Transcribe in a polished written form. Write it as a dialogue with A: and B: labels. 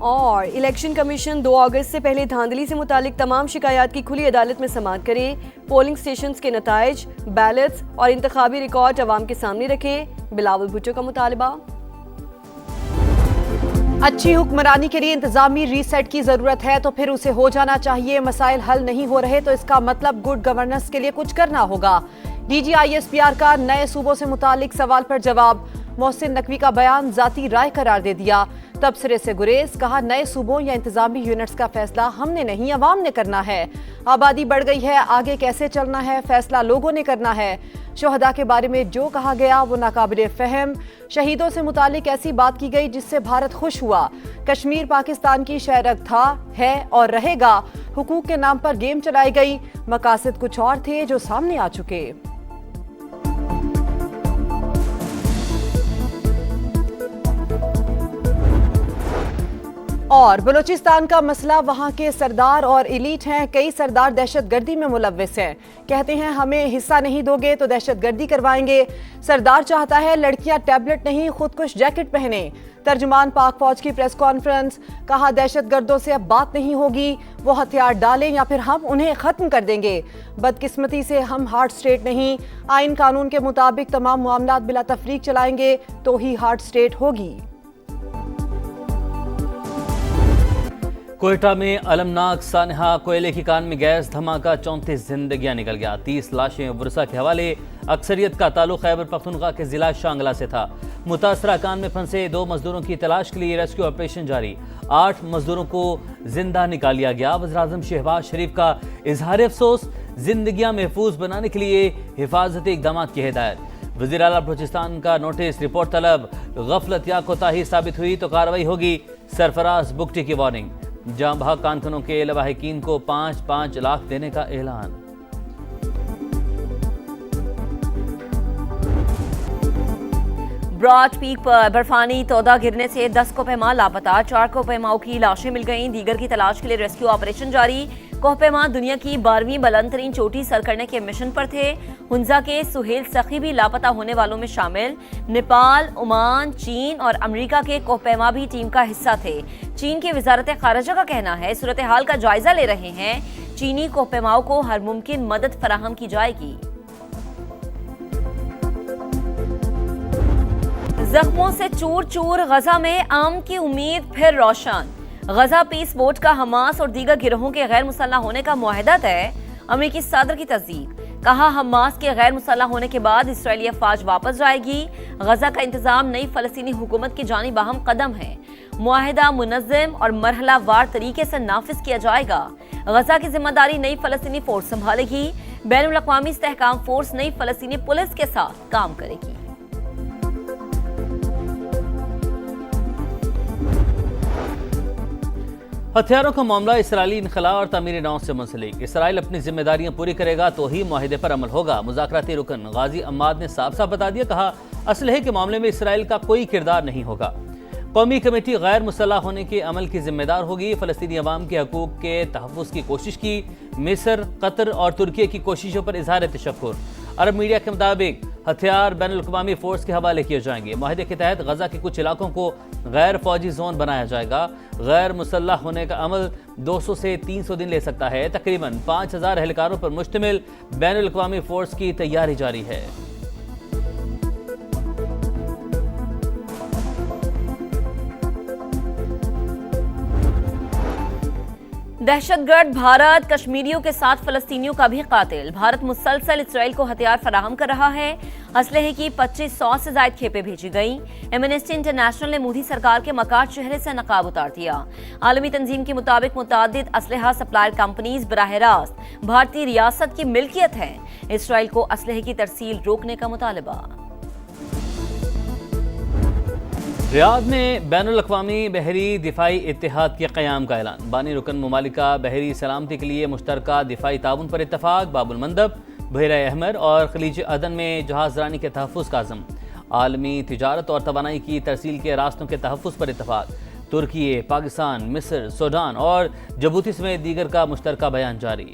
A: اور election commission 2 اگست سے پہلے دھاندلی سے متعلق تمام شکایات کی کھلی عدالت میں سماعت کرے، پولنگ سٹیشنز کے نتائج، بیلٹس اور انتخابی ریکارڈ عوام کے سامنے رکھے، بلاول بھٹو کا مطالبہ۔
B: اچھی حکمرانی کے لیے انتظامی ری سیٹ کی ضرورت ہے تو پھر اسے ہو جانا چاہیے، مسائل حل نہیں ہو رہے تو اس کا مطلب گڈ گورننس کے لیے کچھ کرنا ہوگا۔ D G I S P R کا نئے صوبوں سے متعلق سوال پر جواب، محسن نقوی کا بیان ذاتی رائے قرار دے دیا، تبصرے سے گریز، کہا نئے صوبوں یا انتظامی یونٹس کا فیصلہ ہم نے نہیں عوام نے کرنا ہے، آبادی بڑھ گئی ہے، آگے کیسے چلنا ہے فیصلہ لوگوں نے کرنا ہے، شہداء کے بارے میں جو کہا گیا وہ ناقابل فہم، شہیدوں سے متعلق ایسی بات کی گئی جس سے بھارت خوش ہوا، کشمیر پاکستان کی شہرگ تھا، ہے اور رہے گا، حقوق کے نام پر گیم چلائی گئی، مقاصد کچھ اور تھے جو سامنے آ چکے۔ اور بلوچستان کا مسئلہ وہاں کے سردار اور ایلیٹ ہیں، کئی سردار دہشت گردی میں ملوث ہیں، کہتے ہیں ہمیں حصہ نہیں دو گے تو دہشت گردی کروائیں گے، سردار چاہتا ہے لڑکیاں ٹیبلٹ نہیں خودکش جیکٹ پہنیں، ترجمان پاک فوج کی پریس کانفرنس، کہا دہشت گردوں سے اب بات نہیں ہوگی، وہ ہتھیار ڈالیں یا پھر ہم انہیں ختم کر دیں گے، بدقسمتی سے ہم ہارڈ اسٹیٹ نہیں، آئین قانون کے مطابق تمام معاملات بلا تفریق چلائیں گے تو ہی ہارڈ اسٹیٹ ہوگی۔
C: کوئٹہ میں المناک سانحہ، کوئلے کی کان میں گیس دھماکہ، 34 زندگیاں نکل گیا، 30 لاشیں ورثہ کے حوالے، اکثریت کا تعلق خیبر پختونخوا کے ضلع شانگلہ سے تھا۔ متاثرہ کان میں پھنسے 2 مزدوروں کی تلاش کے لیے ریسکیو آپریشن جاری، 8 مزدوروں کو زندہ نکال لیا گیا۔ وزیراعظم شہباز شریف کا اظہار افسوس، زندگیاں محفوظ بنانے کے لیے حفاظتی اقدامات کی ہدایت۔ وزیر اعلیٰ بلوچستان کا نوٹس، رپورٹ طلب، غفلت یا کوتاہی ثابت ہوئی تو کارروائی ہوگی، سرفراز بگٹی کی وارننگ۔ جاں بحق کانکنوں کے لواحقین کو 5-5 لاکھ دینے کا اعلان۔
D: براڈ پیک پر برفانی تودہ گرنے سے 10 کوہ لاپتہ، 4 کوہ کی لاشیں مل گئیں، دیگر کی تلاش کے لیے ریسکیو آپریشن جاری۔ کوہ دنیا کی 12ویں بلند ترین چوٹی سر کرنے کے مشن پر تھے۔ ہنزا کے سہیل سخی بھی لاپتہ ہونے والوں میں شامل۔ نیپال، عمان، چین اور امریکہ کے کوہ بھی ٹیم کا حصہ تھے۔ چین کی وزارت خارجہ کا کہنا ہے صورتحال کا جائزہ لے رہے ہیں، چینی کوہ کو ہر ممکن مدد فراہم کی جائے گی۔ زخموں سے چور چور، غزہ میں امن کی امید پھر روشن۔ غزہ پیس بورڈ کا حماس اور دیگر گروہوں کے غیر مسلح ہونے کا معاہدہ طے، امریکی صدر کی تصدیق، کہا حماس کے غیر مسلح ہونے کے بعد اسرائیلی افواج واپس جائے گی، غزہ کا انتظام نئی فلسطینی حکومت کی جانب اہم قدم ہے، معاہدہ منظم اور مرحلہ وار طریقے سے نافذ کیا جائے گا، غزہ کی ذمہ داری نئی فلسطینی فورس سنبھالے گی، بین الاقوامی استحکام فورس نئی فلسطینی پولیس کے ساتھ کام کرے گی۔
C: ہتھیاروں کا معاملہ اسرائیلی انخلاء اور تعمیر نو سے منسلک، اسرائیل اپنی ذمہ داریاں پوری کرے گا تو ہی معاہدے پر عمل ہوگا۔ مذاکراتی رکن غازی عماد نے صاف صاف بتا دیا، کہا اسلحے کے معاملے میں اسرائیل کا کوئی کردار نہیں ہوگا، قومی کمیٹی غیر مسلح ہونے کے عمل کی ذمہ دار ہوگی، فلسطینی عوام کے حقوق کے تحفظ کی کوشش کی، مصر، قطر اور ترکی کی کوششوں پر اظہار تشکر۔ عرب میڈیا کے مطابق ہتھیار بین الاقوامی فورس کے حوالے کیے جائیں گے، معاہدے کے تحت غزہ کے کچھ علاقوں کو غیر فوجی زون بنایا جائے گا، غیر مسلح ہونے کا عمل 200 سے 300 دن لے سکتا ہے، تقریباً 5000 اہلکاروں پر مشتمل بین الاقوامی فورس کی تیاری جاری ہے۔
D: دہشت گرد بھارت کشمیریوں کے ساتھ فلسطینیوں کا بھی قاتل، بھارت مسلسل اسرائیل کو ہتھیار فراہم کر رہا ہے، اسلحے کی 2500 سے زائد کھیپیں بھیجی گئیں۔ ایمنسٹی انٹرنیشنل نے مودی سرکار کے مکار چہرے سے نقاب اتار دیا۔ عالمی تنظیم کے مطابق متعدد اسلحہ سپلائر کمپنیز براہ راست بھارتی ریاست کی ملکیت ہیں، اسرائیل کو اسلحے کی ترسیل روکنے کا مطالبہ۔
C: ریاض میں بین الاقوامی بحری دفاعی اتحاد کے قیام کا اعلان، بانی رکن ممالکہ بحری سلامتی کے لیے مشترکہ دفاعی تعاون پر اتفاق، باب المندب، بحیرہ احمر اور خلیج عدن میں جہاز رانی کے تحفظ کا عزم، عالمی تجارت اور توانائی کی ترسیل کے راستوں کے تحفظ پر اتفاق، ترکی، پاکستان، مصر، سوڈان اور جبوتی سمیت دیگر کا مشترکہ بیان جاری۔